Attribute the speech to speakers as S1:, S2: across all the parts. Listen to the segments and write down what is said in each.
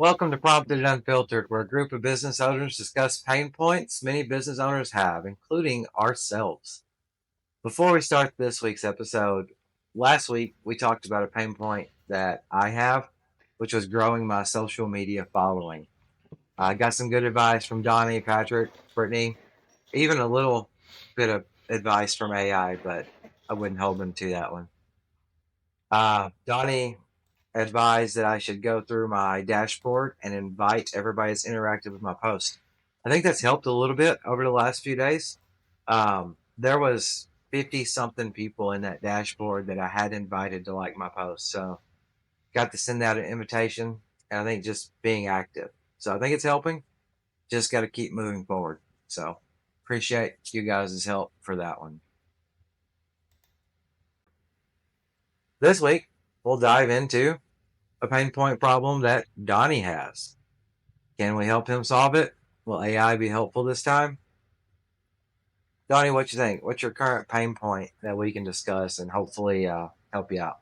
S1: Welcome to Prompted and Unfiltered, where a group of business owners discuss pain points many business owners have, including ourselves. Before we start this week's episode, last week we talked about a pain point that I have, which was growing my social media following. I got some good advice from Donnie, Patrick, Brittany, even a little bit of advice from AI, but I wouldn't hold them to that one. Donnie advised that I should go through my dashboard and invite everybody that's interacted with my post. I think that's helped a little bit over the last few days. There was 50 something people in that dashboard that I had invited to like my post. So got to send out an invitation, and I think just being active. So I think it's helping. Just got to keep moving forward. So appreciate you guys' help for that one. This week, we'll dive into a pain point problem that Donnie has. Can we help him solve it? Will AI be helpful this time? Donnie, what you think? What's your current pain point that we can discuss and hopefully help you out?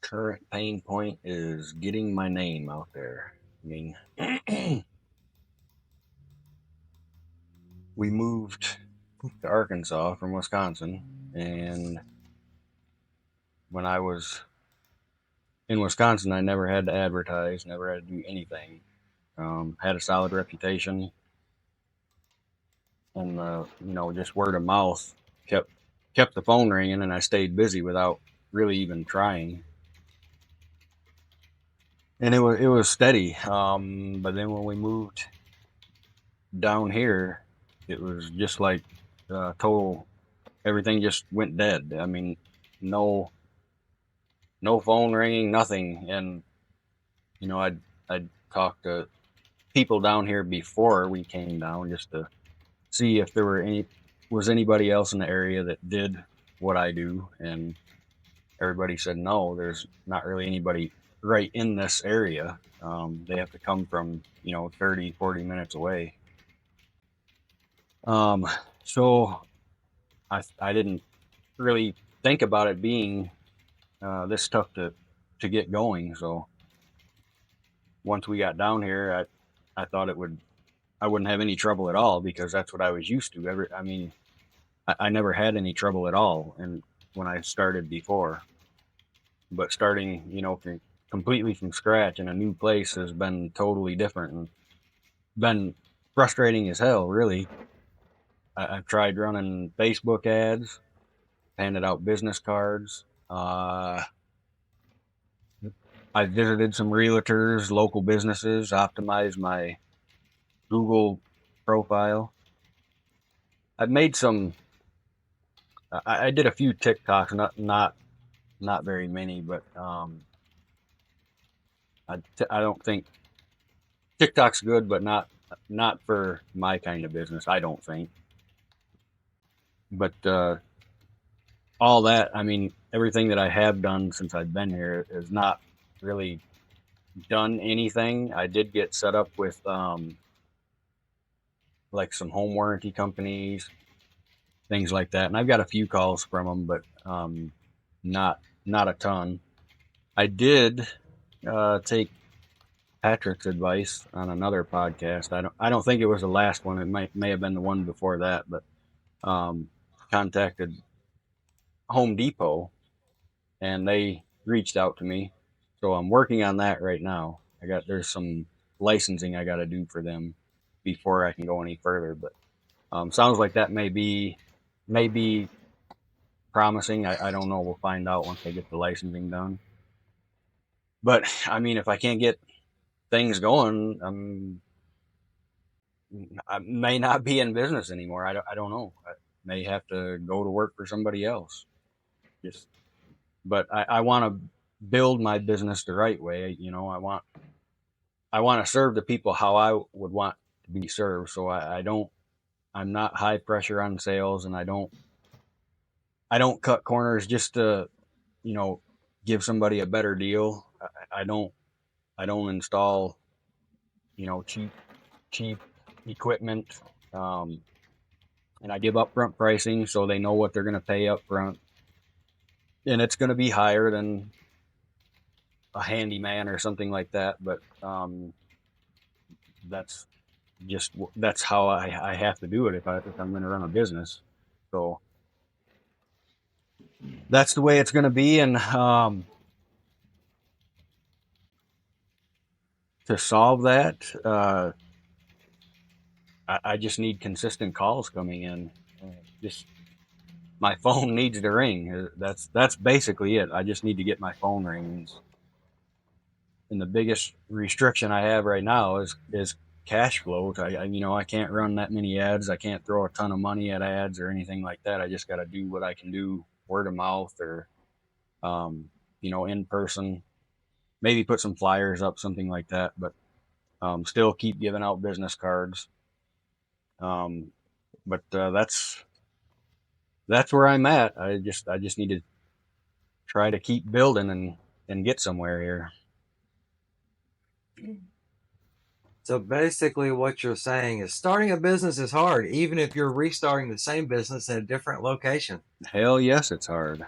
S2: Current pain point is getting my name out there. I mean, we moved to Arkansas from Wisconsin, and when I was in Wisconsin, I never had to advertise, never had to do anything. Had a solid reputation, and just word of mouth kept the phone ringing, and I stayed busy without really even trying. And it was steady. But then when we moved down here, it was just like total. Everything just went dead. I mean, no, no phone ringing, nothing. And I'd talk to people down here before we came down just to see if there was anybody else in the area that did what I do, and everybody said no. There's not really anybody right in this area. They have to come from 30, 40 minutes away. Um, so I didn't really think about it being this tough to get going. So once we got down here, I thought I wouldn't have any trouble at all because that's what I was used to. I never had any trouble at all, and when I started before, but starting completely from scratch in a new place has been totally different and been frustrating as hell. Really, I've tried running Facebook ads, handed out business cards. I visited some realtors, local businesses, optimized my Google profile. I've made some. I did a few TikToks, not very many, but I don't think TikTok's good, but not for my kind of business. I don't think. But all that, I mean, everything that I have done since I've been here is not really done anything. I did get set up with like some home warranty companies, things like that, and I've got a few calls from them, but not a ton. I did take Patrick's advice on another podcast. I don't think it was the last one. It may have been the one before that, but contacted Home Depot and they reached out to me. So I'm working on that right now. There's some licensing I got to do for them before I can go any further. But sounds like that may be promising. I don't know. We'll find out once I get the licensing done. But I mean, if I can't get things going, I may not be in business anymore. I don't know. I may have to go to work for somebody else. Just, but I want to build my business the right way. I want to serve the people how I would want to be served. So I'm not high pressure on sales, and I don't cut corners just to, you know, give somebody a better deal. I don't install, cheap equipment. Um, and I give upfront pricing so they know what they're going to pay upfront, and it's going to be higher than a handyman or something like that. But that's that's how I have to do it if I'm going to run a business. So that's the way it's going to be. And to solve that, I just need consistent calls coming in. Just my phone needs to ring. That's basically it. I just need to get my phone rings. And the biggest restriction I have right now is cash flow. I can't run that many ads. I can't throw a ton of money at ads or anything like that. I just got to do what I can do, word of mouth or um, in person. Maybe put some flyers up, something like that. But still keep giving out business cards. Um, but that's where I'm at. I just need to try to keep building and get somewhere here.
S1: So basically, what you're saying is starting a business is hard, even if you're restarting the same business in a different location.
S2: Hell yes, it's hard.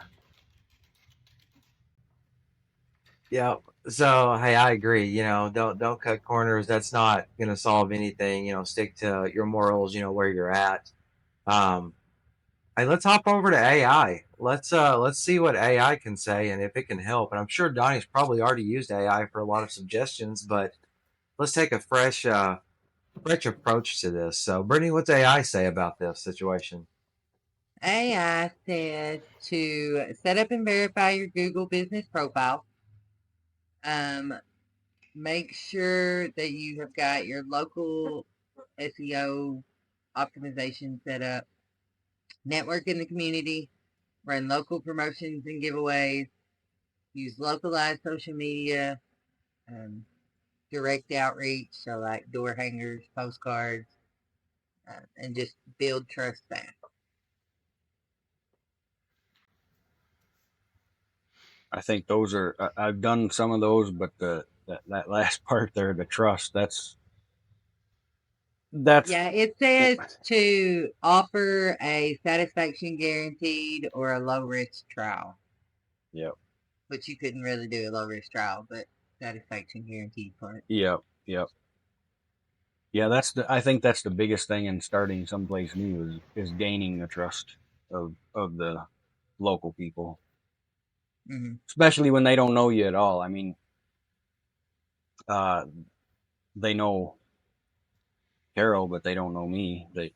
S1: Yeah. So hey, I agree. Don't cut corners. That's not going to solve anything. Stick to your morals. Where you're at. Um, hey, let's hop over to AI. Let's see what AI can say and if it can help. And I'm sure Donnie's probably already used AI for a lot of suggestions, but let's take a fresh approach to this. So, Brittany, what's AI say about this situation?
S3: AI said to set up and verify your Google business profile. Um, Make sure that you have got your local SEO optimization set up. Network in the community. Run local promotions and giveaways. Use localized social media. Um, Direct outreach, so like door hangers, postcards, and just build trust fast.
S2: I think those are. I've done some of those, but that last part there, the trust. That's
S3: Yeah, it says to offer a satisfaction guaranteed or a low risk trial,
S2: yep,
S3: which you couldn't really do a low risk trial, but satisfaction guaranteed part.
S2: yep, yep. Yeah, I think that's the biggest thing in starting someplace new is gaining the trust of the local people,
S3: Mm-hmm.
S2: especially when they don't know you at all. I mean, uh, they know Carol, but they don't know me. They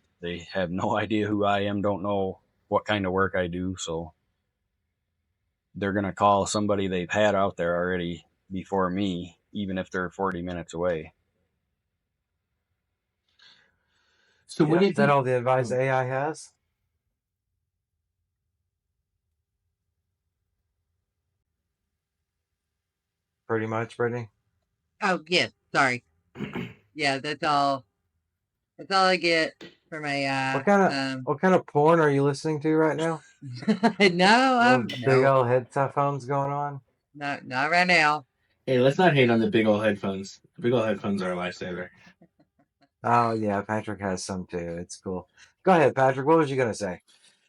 S2: have no idea who I am, don't know what kind of work I do, so they're gonna call somebody they've had out there already before me, even if they're 40 minutes away.
S4: So what
S1: Yeah,
S4: do you
S1: is that
S4: think?
S1: all the advice
S4: Oh,
S1: AI has? Pretty much, Brittany.
S3: Oh yes, sorry. Yeah, that's all. That's all I get from
S1: What
S3: AI.
S1: kind of what kind of porn are you listening to right now?
S3: No,
S1: Those big
S3: no,
S1: old headphones going on.
S3: not right now.
S4: hey, let's not hate on the big old headphones. The big old headphones are a lifesaver.
S1: Oh yeah, Patrick has some too. It's cool. Go ahead, Patrick. What was you gonna say?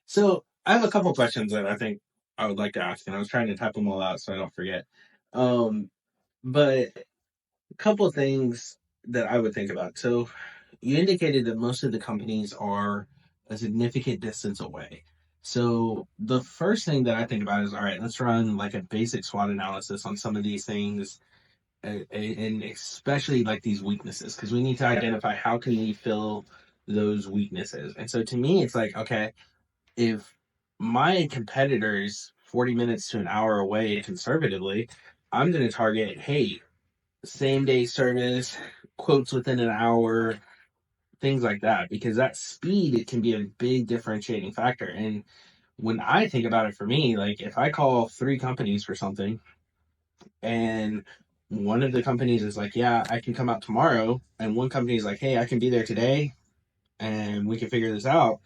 S4: So I have a couple questions that I think I would like to ask, and I was trying to type them all out so I don't forget. Um, but a couple of things that I would think about. So you indicated that most of the companies are a significant distance away. So the first thing that I think about is, all right, let's run like a basic SWOT analysis on some of these things, and especially like these weaknesses, because we need to identify how can we fill those weaknesses. And so to me, it's like, okay, if my competitors 40 minutes to an hour away conservatively, I'm going to target, hey, same day service, quotes within an hour, things like that, because that speed, it can be a big differentiating factor. And when I think about it, for me, like if I call three companies for something and one of the companies is like, yeah, I can come out tomorrow, and one company is like, hey, I can be there today and we can figure this out,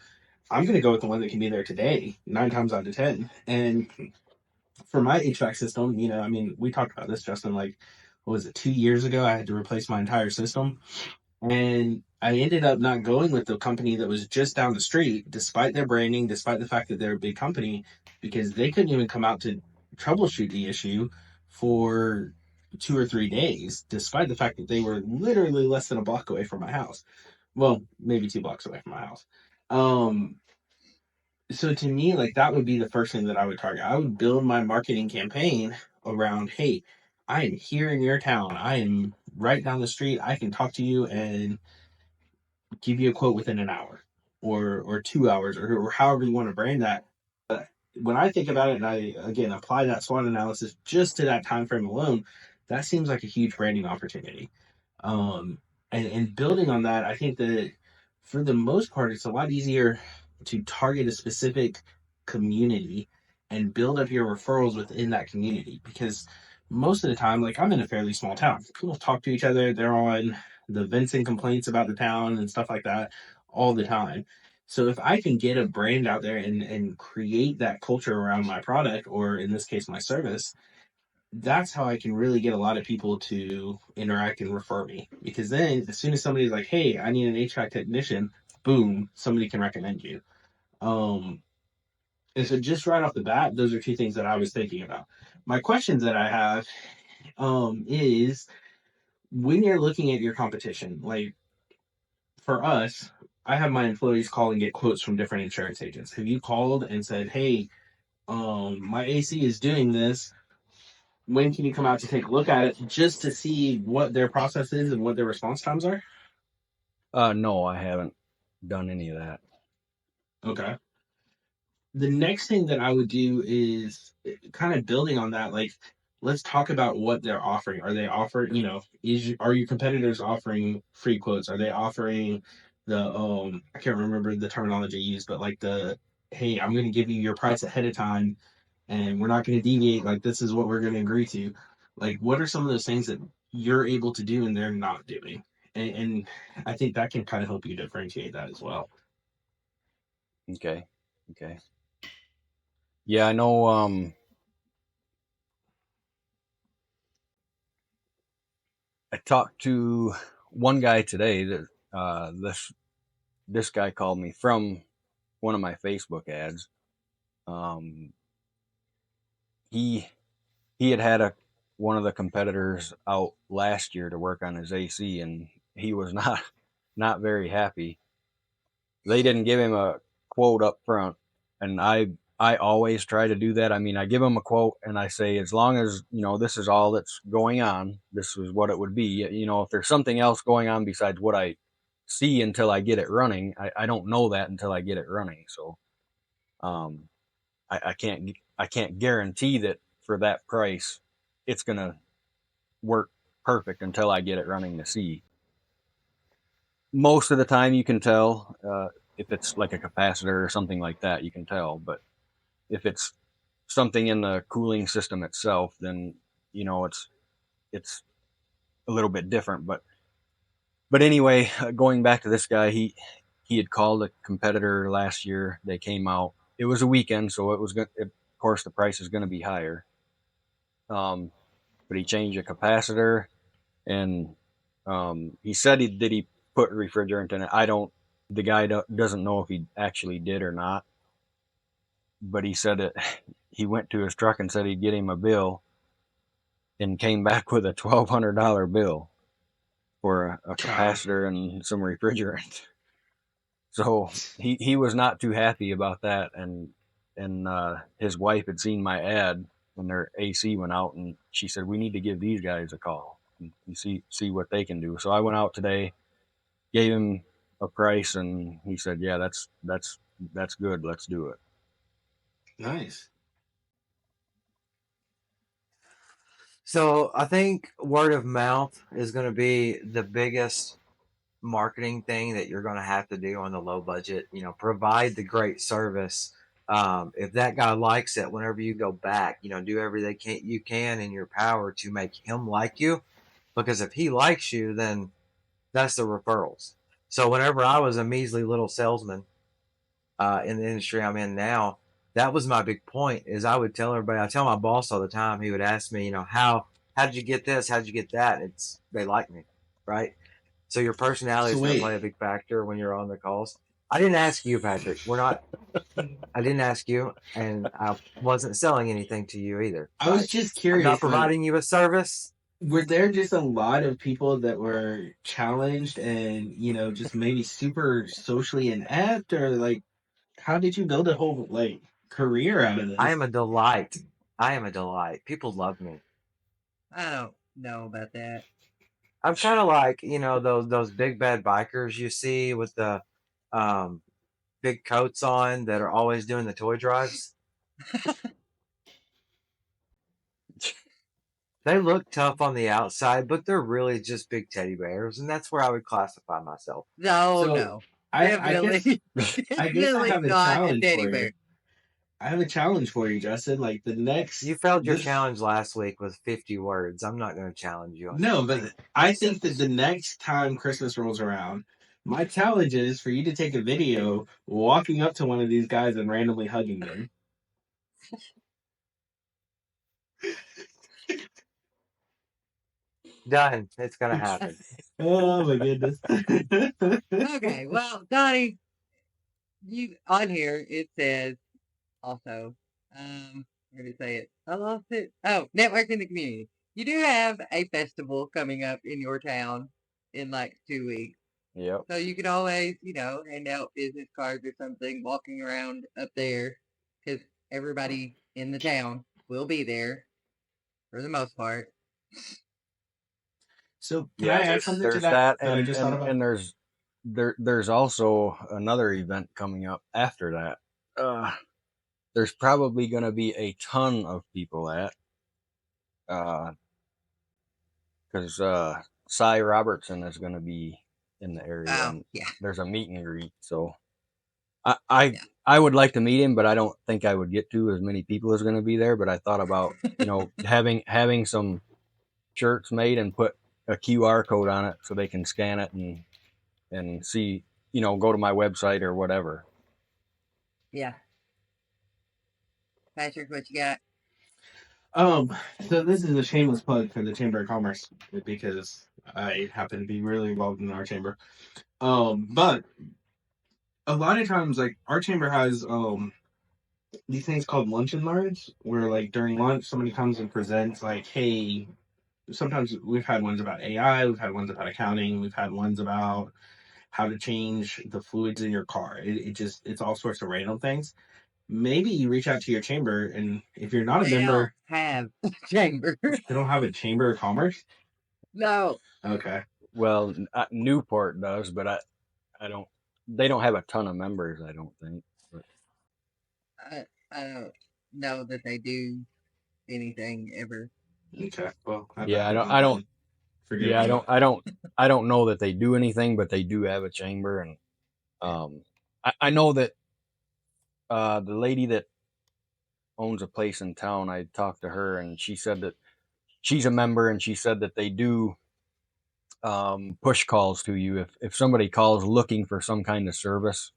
S4: I'm going to go with the one that can be there today, 9 times out of 10. And for my HVAC system, I mean, we talked about this, Justin, like, what was it, 2 years ago? I had to replace my entire system. And I ended up not going with the company that was just down the street, despite their branding, despite the fact that they're a big company, because they couldn't even come out to troubleshoot the issue for 2 or 3 days, despite the fact that they were literally less than a block away from my house. Well, maybe 2 blocks away from my house. So to me, like, that would be the first thing that I would target. I would build my marketing campaign around, hey, I am here in your town. I am right down the street. I can talk to you and give you a quote within an hour or 2 hours or however you want to brand that. But when I think about it and I again apply that SWOT analysis just to that time frame alone, that seems like a huge branding opportunity. Um, and building on that, I think that for the most part, it's a lot easier to target a specific community and build up your referrals within that community because most of the time, like I'm in a fairly small town, people talk to each other, they're on the vents and complaints about the town and stuff like that all the time. So if I can get a brand out there and create that culture around my product, or in this case, my service, that's how I can really get a lot of people to interact and refer me. Because then, as soon as somebody's like, "Hey, I need an HVAC technician," boom, somebody can recommend you. Um, and so, just right off the bat, those are two things that I was thinking about. My questions that I have is when you're looking at your competition, like for us, I have my employees call and get quotes from different insurance agents. Have you called and said, "Hey, my AC is doing this. When can you come out to take a look at it just to see what their process is and what their response times are?"
S2: No, I haven't done any of that.
S4: Okay. The next thing that I would do is kind of building on that. Like, let's talk about what they're offering. Are they offering, are your competitors offering free quotes? Are they offering the, I can't remember the terminology used, but like hey, I'm going to give you your price ahead of time and we're not going to deviate. Like, this is what we're going to agree to. Like, what are some of those things that you're able to do and they're not doing? And I think that can kind of help you differentiate that as well.
S2: Okay. Okay. Yeah, I know. I talked to one guy today that this guy called me from one of my Facebook ads. Um, he he had one of the competitors out last year to work on his AC, and he was not very happy. They didn't give him a quote up front, and I always try to do that. I mean, I give them a quote and I say, as long as this is all that's going on, this is what it would be. If there's something else going on besides what I see until I get it running, I don't know that until I get it running. So um, I can't guarantee that for that price it's gonna work perfect until I get it running to see. Most of the time, you can tell if it's like a capacitor or something like that. You can tell, but if it's something in the cooling system itself, then it's a little bit different. But anyway, going back to this guy, he had called a competitor last year. They came out. It was a weekend, so it was good. Of course, the price is going to be higher. But he changed a capacitor, and he said he put refrigerant in it. I don't. The guy doesn't know if he actually did or not. But he said it. He went to his truck and said he'd get him a bill, and came back with a $1,200 bill for a
S4: God.
S2: capacitor and some refrigerant. So he was not too happy about that, and his wife had seen my ad when their AC went out, and she said we need to give these guys a call and see what they can do. So I went out today, gave him a price, and he said, yeah, that's good. Let's do it.
S4: Nice.
S1: So I think word of mouth is going to be the biggest marketing thing that you're going to have to do on the low budget. Provide the great service. If that guy likes it, whenever you go back, do everything you can in your power to make him like you. Because if he likes you, then that's the referrals. So whenever I was a measly little salesman in the industry I'm in now, that was my big point. Is I would tell everybody, I tell my boss all the time. He would ask me, how did you get this? How did you get that? They like me, right? So your personality
S4: So
S1: is going to
S4: wait,
S1: play a big factor when you're on the calls. I didn't ask you, Patrick. I didn't ask you, and I wasn't selling anything to you either,
S4: I was
S1: right?
S4: just
S1: I'm not
S4: curious, like,
S1: providing you a service.
S4: were there just a lot of people that were challenged and just maybe super socially inept, or like how did you build a whole like career out of
S1: I
S4: this?
S1: am a delight. I am a delight. People love me.
S3: I don't know about that.
S1: I'm kind of like those big bad bikers you see with the um, big coats on that are always doing the toy drives. They look tough on the outside, but they're really just big teddy bears, and that's where I would classify myself.
S3: No,
S4: So
S3: no.
S4: I guess
S3: Definitely,
S4: I guess I
S3: definitely
S4: have a
S3: not a
S4: challenge
S3: teddy
S4: for
S3: bear.
S4: you. I have a challenge for you, Justin. Like the
S1: You
S4: next
S1: failed your
S4: this
S1: challenge last week with 50 words. I'm not going to challenge you on
S4: No, but
S1: anything.
S4: I think that the next time Christmas rolls around, my challenge is for you to take a video walking up to one of these guys and randomly hugging them.
S1: Done. It's going to happen.
S4: Oh my goodness.
S3: Okay, well, Donnie, you on here it says also, where did it say it? I lost it. Oh, network in the community. You do have a festival coming up in your town in like 2 weeks.
S2: Yep.
S3: So you could always, hand out business cards or something walking around up there because everybody in the town will be there for the most part.
S4: So can I
S2: Yeah,
S4: add something to
S2: there's
S4: that
S2: that,
S4: that I just thought about?
S2: and there's also another event coming up after that. There's probably going to be a ton of people at because Cy Robertson is going to be in the area,
S3: Oh,
S2: and
S3: yeah,
S2: there's a meet and greet. So I I,
S3: yeah.
S2: I would like to meet him, but I don't think I would get to as many people as going to be there. But I thought about having some shirts made and put a QR code on it so they can scan it and see, go to my website or whatever.
S3: Yeah. Patrick, what you got?
S4: So this is a shameless plug for the Chamber of Commerce because I happen to be really involved in our chamber. But a lot of times, like our chamber has these things called lunch and learns, where like during lunch somebody comes and presents like, hey, sometimes we've had ones about AI, we've had ones about accounting, we've had ones about how to change the fluids in your car. It's all sorts of random things. Maybe you reach out to your chamber, and if you're not a
S3: They don't
S4: member,
S3: have a chamber.
S4: they don't have a chamber of commerce.
S3: No.
S4: Okay.
S2: Well, Newport does, but I don't. They don't have a ton of members, I don't think. But
S3: I don't know that they do anything ever.
S4: Okay. Well, I
S2: yeah,
S4: bet
S2: I
S4: I
S2: don't.
S4: don't
S2: I don't.
S4: then. Forget
S2: Yeah, I
S4: about
S2: don't.
S4: it.
S2: I don't know that they do anything, but they do have a chamber, and I know that the lady that owns a place in town, I talked to her, and she said that she's a member, and she said that they do push calls to you if somebody calls looking for some kind of service.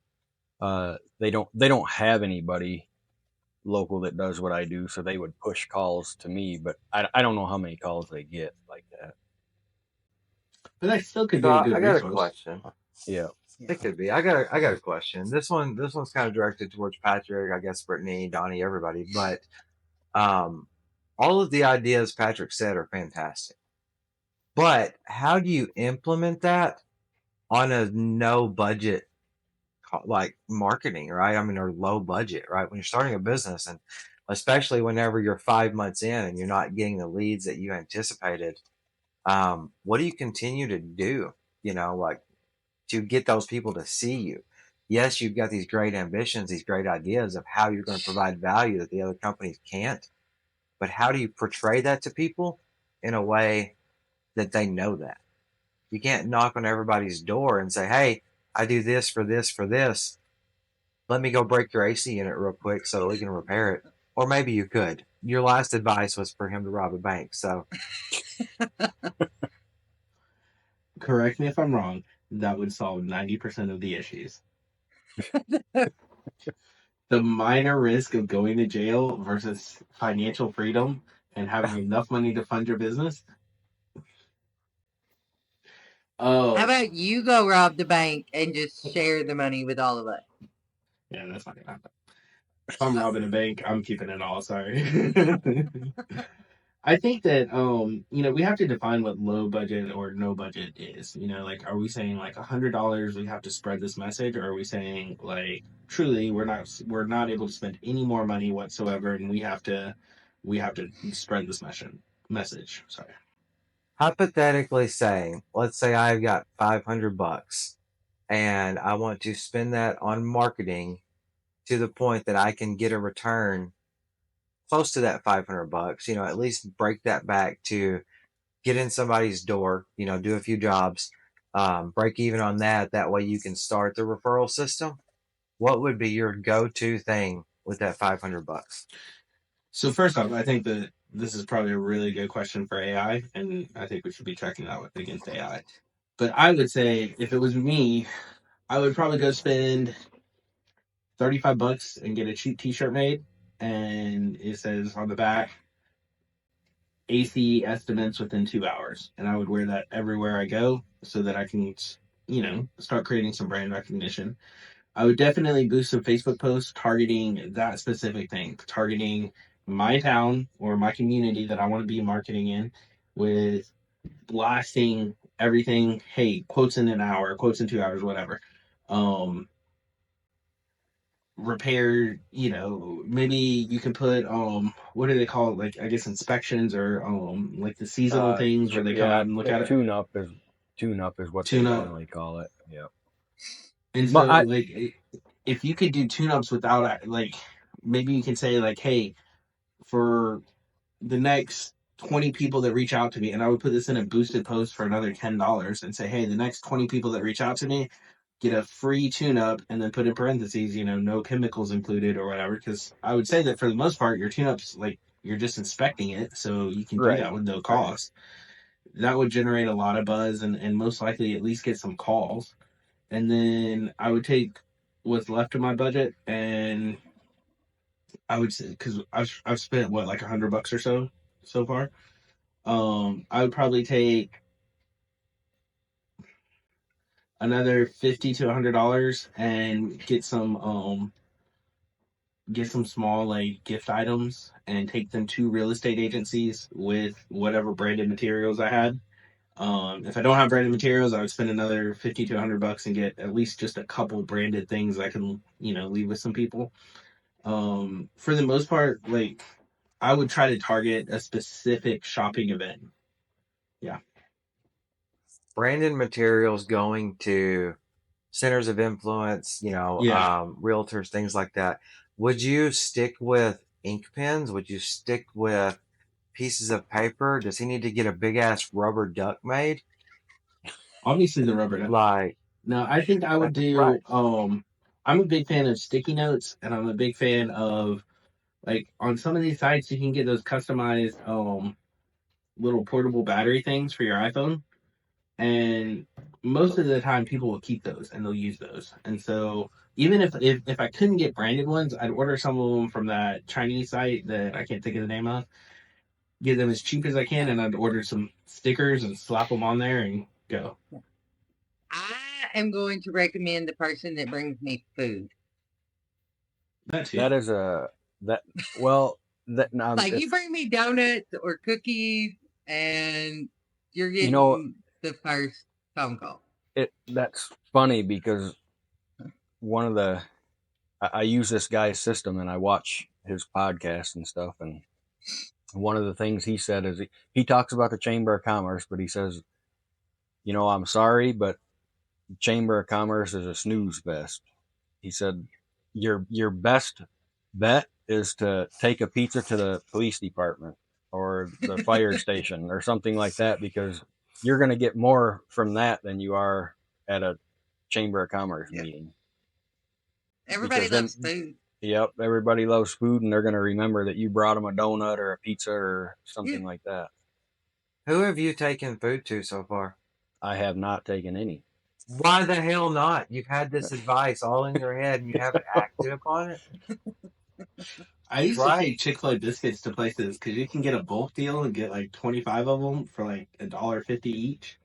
S2: They don't have anybody local that does what I do, so they would push calls to me, but I don't know how many calls they get like that.
S4: But that still could
S1: So
S4: be a good
S1: I got a
S4: resource.
S1: question.
S2: Yeah.
S3: Yeah.
S1: It could be. I got a question. This one's kind of directed towards Patrick, I guess Brittany, Donnie, everybody. But um, all of the ideas Patrick said are fantastic. But how do you implement that on a no budget like marketing, right? I mean, or low budget, right? When you're starting a business, and especially whenever you're 5 months in and you're not getting the leads that you anticipated, what do you continue to do? Like to get those people to see you. Yes, you've got these great ambitions, these great ideas of how you're going to provide value that the other companies can't. But how do you portray that to people in a way that they know that? You can't knock on everybody's door and say, hey, I do this for this for this. Let me go break your AC unit real quick so that we can repair it. Or maybe you could. Your last advice was for him to rob a bank. So
S4: Correct me if I'm wrong. That would solve 90% of the issues. The minor risk of going to jail versus financial freedom and having enough money to fund your business.
S3: How
S4: Oh,
S3: about you go rob the bank and just share the money with all of us?
S4: yeah, that's not gonna happen. If I'm robbing a bank, I'm keeping it all. Sorry. I think that we have to define what low budget or no budget is. Like, are we saying like $100 we have to spread this message, or are we saying like truly we're not able to spend any more money whatsoever, and we have to spread this message. Sorry.
S1: Hypothetically saying, let's say I've got $500 and I want to spend that on marketing to the point that I can get a return close to that $500, at least break that back to get in somebody's door, do a few jobs, break even on that. That way you can start the referral system. What would be your go-to thing with that $500?
S4: So first off, I think that this is probably a really good question for AI, and I think we should be checking that against AI. But I would say if it was me, I would probably go spend $35 and get a cheap T-shirt made, and it says on the back AC estimates within 2 hours, and I would wear that everywhere I go so that I can, start creating some brand recognition. I would definitely boost some Facebook posts targeting that specific thing, targeting my town or my community that I want to be marketing in with blasting everything. Hey, quotes in an hour, quotes in 2 hours, whatever. Um, repair, maybe you can put what do they call it, like I guess inspections or like the seasonal things where they come out and look at it,
S2: Tune up is what they
S4: tune up.
S2: generally call it. Yep.
S4: And
S2: But
S4: so like if you could do tune ups without like maybe you can say like, hey, for the next 20 people that reach out to me, and I would put this in a boosted post for another $10 and say, hey, the next 20 people that reach out to me get a free tune up, and then put in parentheses, no chemicals included or whatever. Because I would say that for the most part, your tune ups, like, you're just inspecting it, so you can do
S2: right,
S4: that with no
S2: right.
S4: cost. That would generate a lot of buzz, and most likely at least get some calls. And then I would take what's left of my budget, and I would say, because I've spent what, like $100 or so far. I would probably take another $50 to $100 and get some small like gift items and take them to real estate agencies with whatever branded materials I had. If I don't have branded materials, I would spend another $50 to $100 and get at least just a couple branded things I can, leave with some people. For the most part, like I would try to target a specific shopping event. Yeah.
S1: Branded materials going to centers of influence,
S4: Yeah.
S1: realtors, things like that. Would you stick with ink pens? Would you stick with pieces of paper? Does he need to get a big ass rubber duck made?
S4: Obviously the rubber duck.
S1: Like,
S4: No, I think I would
S1: right.
S4: do I'm a big fan of sticky notes, and I'm a big fan of, like, on some of these sites you can get those customized little portable battery things for your iPhone, and most of the time people will keep those and they'll use those. And so even if I couldn't get branded ones, I'd order some of them from that Chinese site that I can't think of the name of, get them as cheap as I can, and I'd order some stickers and slap them on there and go.
S3: I am going to recommend the person that brings me food.
S4: That too.
S2: That is a that well that
S3: Like you bring me donuts or cookies, and you're
S2: you know
S3: getting the first phone call.
S2: that's funny because one of the I use this guy's system and I watch his podcast and stuff, and one of the things he said is he talks about the Chamber of Commerce, but he says, I'm sorry, but Chamber of Commerce is a snooze fest. He said your best bet is to take a pizza to the police department or the fire station or something like that, because you're going to get more from that than you are at a Chamber of Commerce meeting.
S3: Everybody
S2: Because then,
S3: loves food.
S2: yep, everybody loves food, and they're going to remember that you brought them a donut or a pizza or something like that.
S1: Who have you taken food to so far?
S2: I have not taken any.
S1: Why the hell not? You've had this advice all in your head and you haven't acted upon it?
S4: I used to
S1: Right?
S4: take Chick-fil-A biscuits to places because you can get a bulk deal and get like 25 of them for like $1.50 each.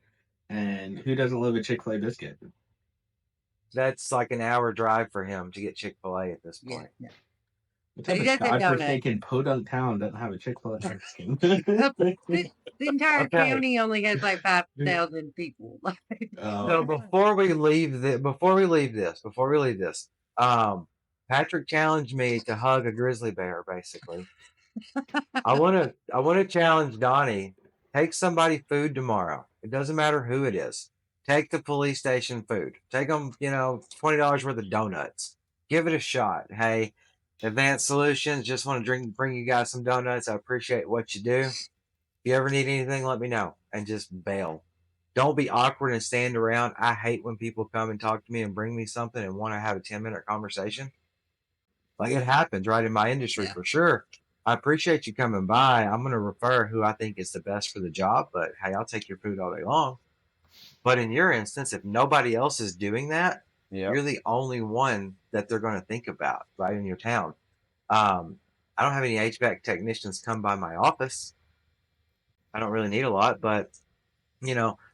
S4: And who doesn't love a Chick-fil-A biscuit?
S1: That's like an hour drive for him to get Chick-fil-A at this point.
S3: Yeah.
S4: What
S3: But
S4: type
S3: he
S4: of
S3: does have donuts.
S4: godforsaken podunk town doesn't have a Chick-fil-A ice cream?
S3: The entire
S1: Okay.
S3: county only has like 5,000 people.
S1: So before we leave this, Patrick challenged me to hug a grizzly bear. Basically, I want to challenge Donnie. Take somebody food tomorrow. It doesn't matter who it is. Take the police station food. Take them, $20 worth of donuts. Give it a shot. Hey, Advanced Solutions, just want to bring you guys some donuts. I appreciate what you do. If you ever need anything, let me know and just bail. Don't be awkward and stand around. I hate when people come and talk to me and bring me something and want to have a 10-minute conversation. Like it happens right in my industry for sure. I appreciate you coming by. I'm going to refer who I think is the best for the job, but hey, I'll take your food all day long. But in your instance, if nobody else is doing that, you're the only one that they're going to think about right in your town. I don't have any HVAC technicians come by my office. I don't really need a lot, but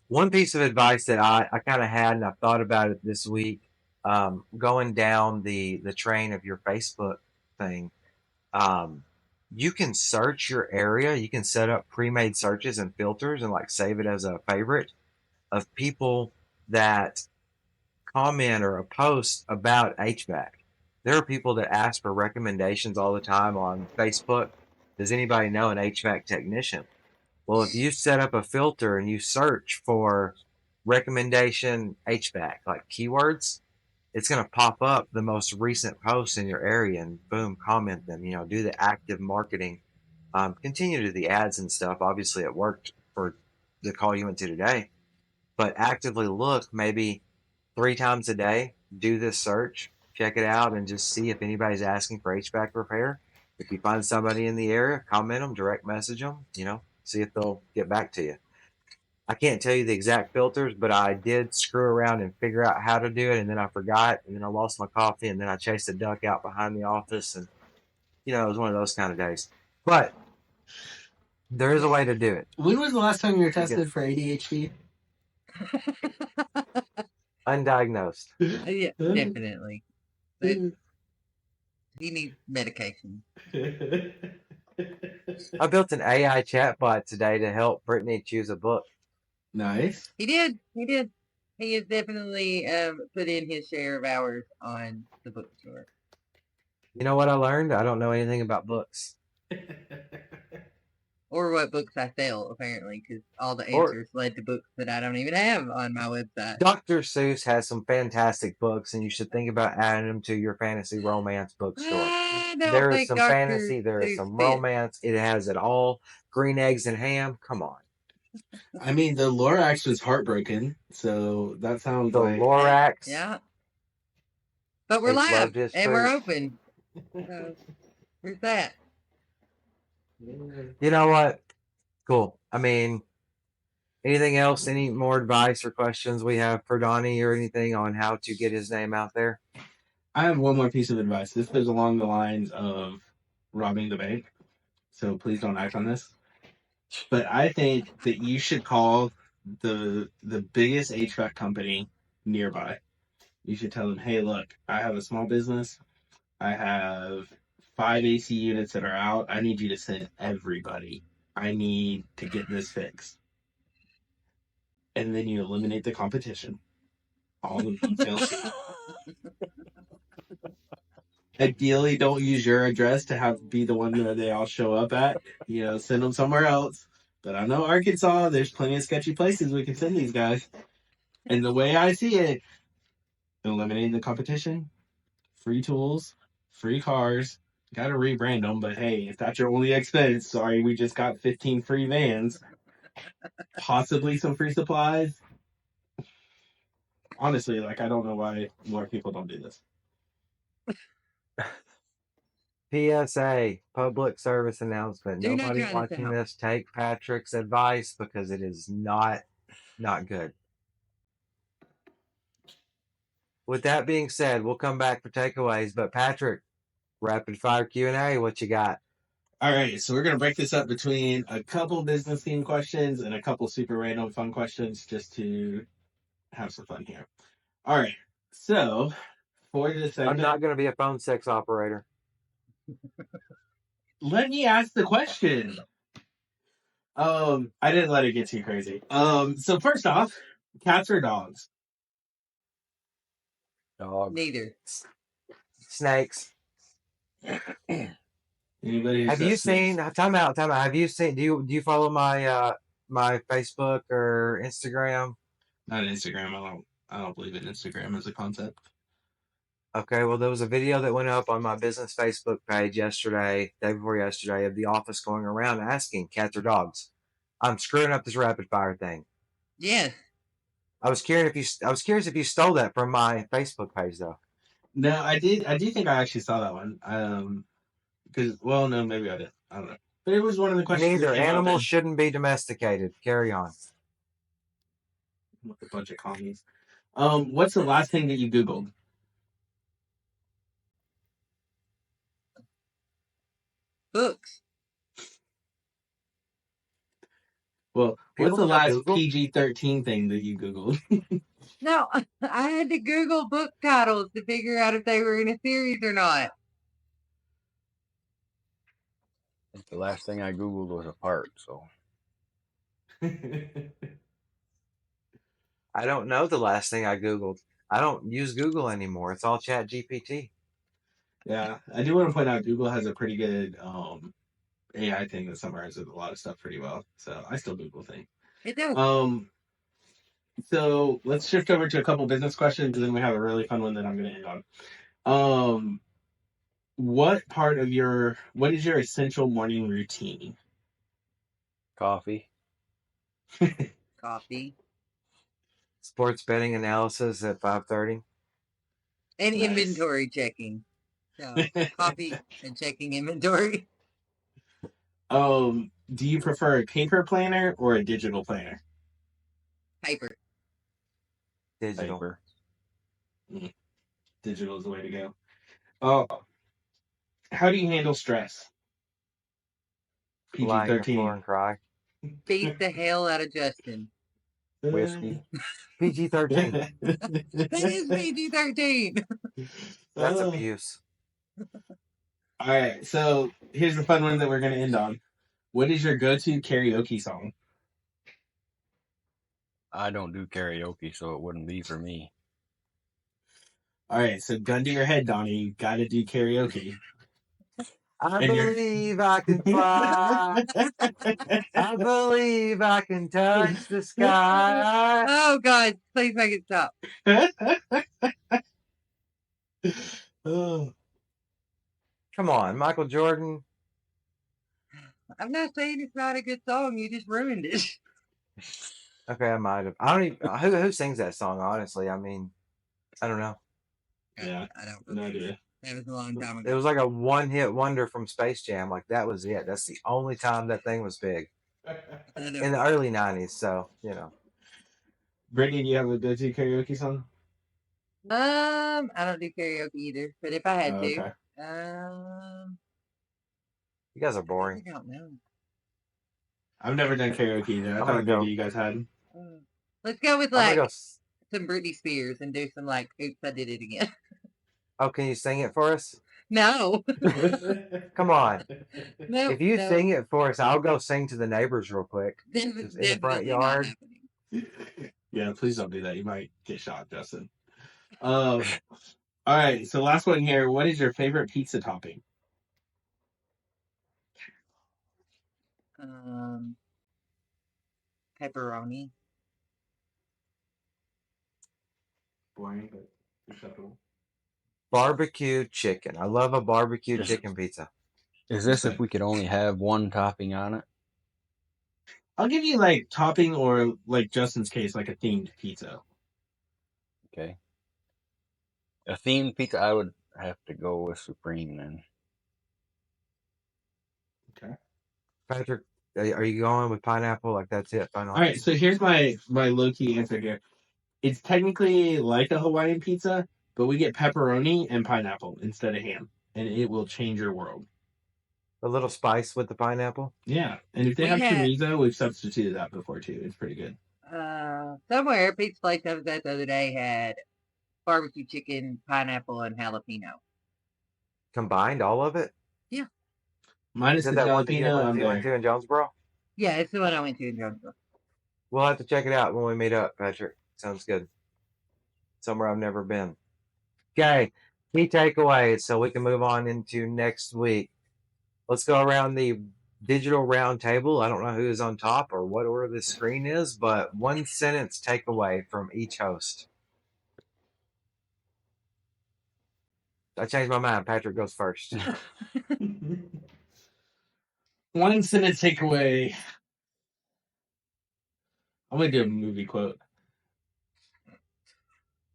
S1: one piece of advice that I kind of had, and I've thought about it this week, going down the train of your Facebook thing, you can search your area. You can set up pre-made searches and filters and like save it as a favorite of people that comment or a post about HVAC. There are people that ask for recommendations all the time on Facebook. Does anybody know an HVAC technician? Well, if you set up a filter and you search for recommendation HVAC, like keywords, it's going to pop up the most recent posts in your area and boom, comment them. Do the active marketing. Continue to do the ads and stuff. Obviously, it worked for the call you went to today, but actively look maybe 3 times a day, do this search, check it out, and just see if anybody's asking for HVAC repair. If you find somebody in the area, comment them, direct message them, see if they'll get back to you. I can't tell you the exact filters, but I did screw around and figure out how to do it, and then I forgot, and then I lost my coffee, and then I chased a duck out behind the office, and it was one of those kind of days. But there is a way to do it.
S4: When was the last time you were tested for ADHD?
S1: Undiagnosed.
S3: Yeah, definitely. But he needs medication.
S1: I built an AI chatbot today to help Brittany choose a book.
S4: Nice.
S3: He did. He has definitely put in his share of hours on the bookstore.
S1: You know what I learned? I don't know anything about books.
S3: Or what books I sell, apparently, because all the answers led to books that I don't even have on my website.
S1: Dr. Seuss has some fantastic books, and you should think about adding them to your fantasy romance bookstore. There is some fantasy, there is some romance. It has it all. Green eggs and ham. Come on.
S4: I mean, the Lorax was heartbroken, so that sounds
S1: The
S4: like...
S1: Lorax.
S3: Yeah. But we're live, and we're open. So, here's that.
S1: You know what? Cool. I mean, anything else? Any more advice or questions we have for Donnie or anything on how to get his name out there?
S4: I have one more piece of advice. This goes along the lines of robbing the bank, so please don't act on this. But I think that you should call the biggest HVAC company nearby. You should tell them, hey, look, I have a small business. I have 5 AC units that are out. I need you to send everybody. I need to get this fixed. And then you eliminate the competition. All the detail sheet. Ideally, don't use your address to be the one that they all show up at. Send them somewhere else. But I know Arkansas, there's plenty of sketchy places we can send these guys. And the way I see it, eliminating the competition, free tools, free cars, got to rebrand them. But hey, if that's your only expense, sorry, we just got 15 free vans, possibly some free supplies. Honestly, I don't know why more people don't do this.
S1: PSA, public service announcement. Nobody watching this, take Patrick's advice because it is not good. With that being said, we'll come back for takeaways. But Patrick, rapid fire Q&A, what you got?
S4: All right, so we're going to break this up between a couple business theme questions and a couple super random fun questions just to have some fun here. All right, so for this segment...
S1: I'm not going to be a phone sex operator.
S4: Let me ask the question. I didn't let it get too crazy. So first off, cats or dogs?
S2: Dogs.
S3: Neither.
S1: Snakes.
S4: Anybody who
S1: Have
S4: says
S1: you
S4: snakes?
S1: seen? Time out. Time out. Have you seen? Do you follow my Facebook or Instagram?
S4: Not Instagram. I don't believe in Instagram as a concept.
S1: Okay, well, there was a video that went up on my business Facebook page yesterday, day before yesterday, of the office going around asking cats or dogs. I'm screwing up this rapid fire thing.
S3: Yes.
S1: I was curious if you stole that from my Facebook page though.
S4: No, I did. I do think I actually saw that one. Because well, no, maybe I did. I don't know. But it was one of the questions that
S1: Neither
S4: came up,
S1: animals
S4: and
S1: shouldn't be domesticated. Carry on.
S4: with a bunch of commies. What's the last thing that you Googled?
S3: Books.
S4: Well, what's
S1: People
S4: the
S1: still
S4: last
S1: Google.
S4: PG-13 thing that you Googled?
S3: No, I had to Google book titles to figure out if they were in a series or not.
S2: I think the last thing I Googled was a part, so
S1: I don't know the last thing I Googled. I don't use Google anymore. It's all Chat GPT.
S4: Yeah, I do want to point out Google has a pretty good AI thing that summarizes a lot of stuff pretty well. So I still Google things.
S3: It does.
S4: Um, so let's shift over to a couple business questions, and then we have a really fun one that I'm going to end on. Um, what is your essential morning routine?
S2: coffee.
S3: Coffee.
S1: Sports betting analysis at 5:30.
S3: And
S4: Nice.
S3: inventory checking. So, coffee and checking inventory.
S4: Do you prefer a paper planner or a digital planner?
S3: Paper.
S1: Digital.
S2: Paper.
S4: Digital is the way to go. Oh, how do you handle stress? PG
S1: Lie on the floor
S4: 13.
S1: and cry.
S3: Beat the hell out of Justin.
S2: Whiskey.
S1: PG-13.
S3: That is PG-13.
S1: That's
S4: All
S1: abuse.
S4: right, so here's the fun one that we're going to end on. What is your go-to karaoke song?
S2: I don't do karaoke, so it wouldn't be for me.
S4: All right, so gun to your head, Donnie. You got to do karaoke.
S1: I
S4: And you're.
S1: believe I can fly. I believe I can touch the sky.
S3: Oh, God. Please make it stop.
S4: Oh.
S1: Come on, Michael Jordan.
S3: I'm not saying it's not a good song. You just ruined it.
S1: Okay, I might have. I don't even. Who sings that song? Honestly, I mean, I don't know.
S4: Yeah,
S3: I don't
S4: no
S3: remember.
S4: idea.
S3: That was a long time
S1: It
S3: ago.
S1: was like a one-hit wonder from Space Jam. Like that was it. That's the only time that thing was big
S3: I don't
S1: in the early '90s. So you know,
S4: Brittany, do you have a go-to karaoke song?
S3: I don't do karaoke either, but if I had to,
S4: Okay.
S1: you guys are
S3: I
S1: boring.
S3: really don't know.
S4: I've never done karaoke either. I
S1: I'm
S4: thought
S1: gonna
S4: maybe
S1: go.
S4: you guys had.
S3: Let's go with
S1: I'm gonna
S3: like
S1: go.
S3: some Britney Spears and do some like, oops, I did it again.
S1: Oh, can you sing it for us?
S3: No,
S1: Come on.
S3: no,
S1: If you
S3: no.
S1: sing it for us, I'll go sing to the neighbors real quick. Just in the front
S3: Definitely not
S1: yard.
S3: happening.
S4: Yeah, please don't do that. You might get shot, Justin. All right, so last one here. What is your favorite pizza topping?
S3: Pepperoni.
S4: Boring, but acceptable.
S1: Barbecue chicken. I love a barbecue
S2: Is,
S1: chicken pizza.
S2: is this if we could only have one topping on it?
S4: I'll give you like topping or like Justin's case, like a themed pizza.
S2: Okay. A themed pizza, I would have to go with Supreme then.
S4: Okay.
S1: Patrick, are you going with pineapple? Like that's it? Final
S4: All right,
S1: answer.
S4: so here's my low key answer here. It's technically like a Hawaiian pizza, but we get pepperoni and pineapple instead of ham, and it will change your world.
S1: A little spice with the pineapple.
S4: Yeah, and if they
S3: We
S4: have
S3: had
S4: chorizo, we've substituted that before too. It's pretty good.
S3: somewhere a pizza place I was at the other day had barbecue chicken, pineapple, and jalapeno.
S1: Combined, all of it.
S4: Minus
S1: Is that
S4: the
S1: that one that you
S4: jalapeno,
S1: went
S4: I'm
S1: you went
S4: there.
S1: to in Jonesboro?
S3: Yeah, it's the one I went to in Jonesboro.
S1: We'll have to check it out when we meet up, Patrick. Sounds good. Somewhere I've never been. Okay, key takeaways so we can move on into next week. Let's go around the digital round table. I don't know who is on top or what order the screen is, but one sentence takeaway from each host. I changed my mind. Patrick goes first.
S4: One sentence takeaway. I'm gonna do a movie quote.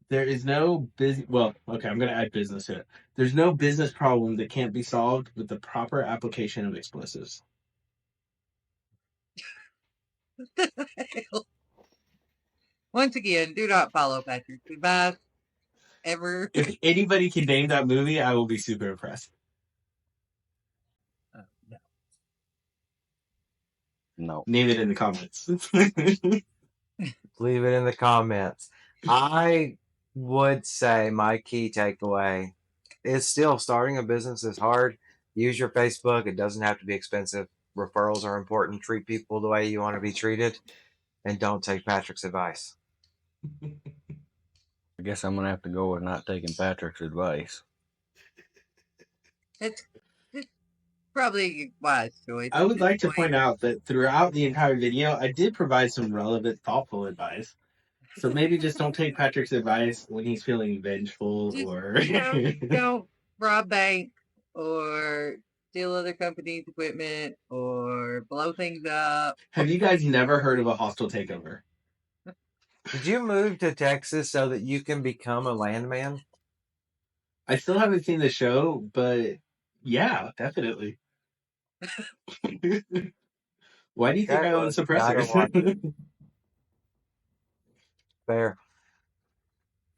S4: There is no business. Well, okay, I'm gonna add business to it. There's no business problem that can't be solved with the proper application of explosives.
S3: Once again, do not follow Patrick's advice ever.
S4: If anybody can name that movie, I will be super impressed.
S3: No.
S2: No.
S4: Name it in the comments.
S1: Leave it in the comments. I would say my key takeaway is still starting a business is hard. Use your Facebook. It doesn't have to be expensive. Referrals are important. Treat people the way you want to be treated. And don't take Patrick's advice.
S2: I guess I'm gonna have to go with not taking Patrick's advice.
S3: It's probably a wise choice.
S4: I would like to point out that throughout the entire video, I did provide some relevant, thoughtful advice. So maybe just don't take Patrick's advice when he's feeling vengeful
S3: Just,
S4: or.
S3: don't rob bank or steal other companies' equipment or blow things up.
S4: Have you guys never heard of a hostile takeover?
S1: Did you move to Texas so that you can become a landman?
S4: I still haven't seen the show, but yeah, definitely. Why do you think
S1: Okay,
S4: I
S1: well,
S4: own
S1: you gotta watch it.
S4: suppressors?
S1: Fair.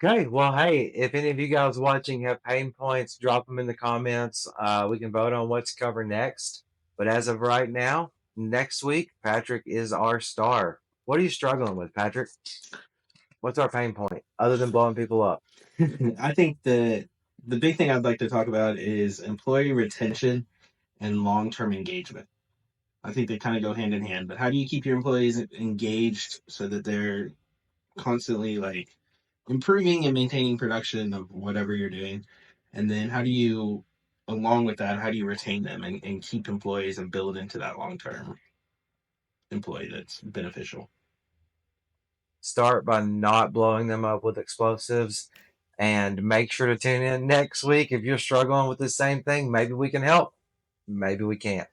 S1: Okay, well, hey, if any of you guys watching have pain points, drop them in the comments. We can vote on what's covered next. But as of right now, next week, Patrick is our star. What are you struggling with, Patrick? What's our pain point other than blowing people up?
S4: I think the big thing I'd like to talk about is employee retention and long-term engagement. I think they kind of go hand in hand. But how do you keep your employees engaged so that they're constantly like improving and maintaining production of whatever you're doing? And then how do you, along with that, how do you retain them and keep employees and build into that long-term employee that's beneficial?
S1: Start by not blowing them up with explosives and make sure to tune in next week if you're struggling with the same thing. Maybe we can help. Maybe we can't.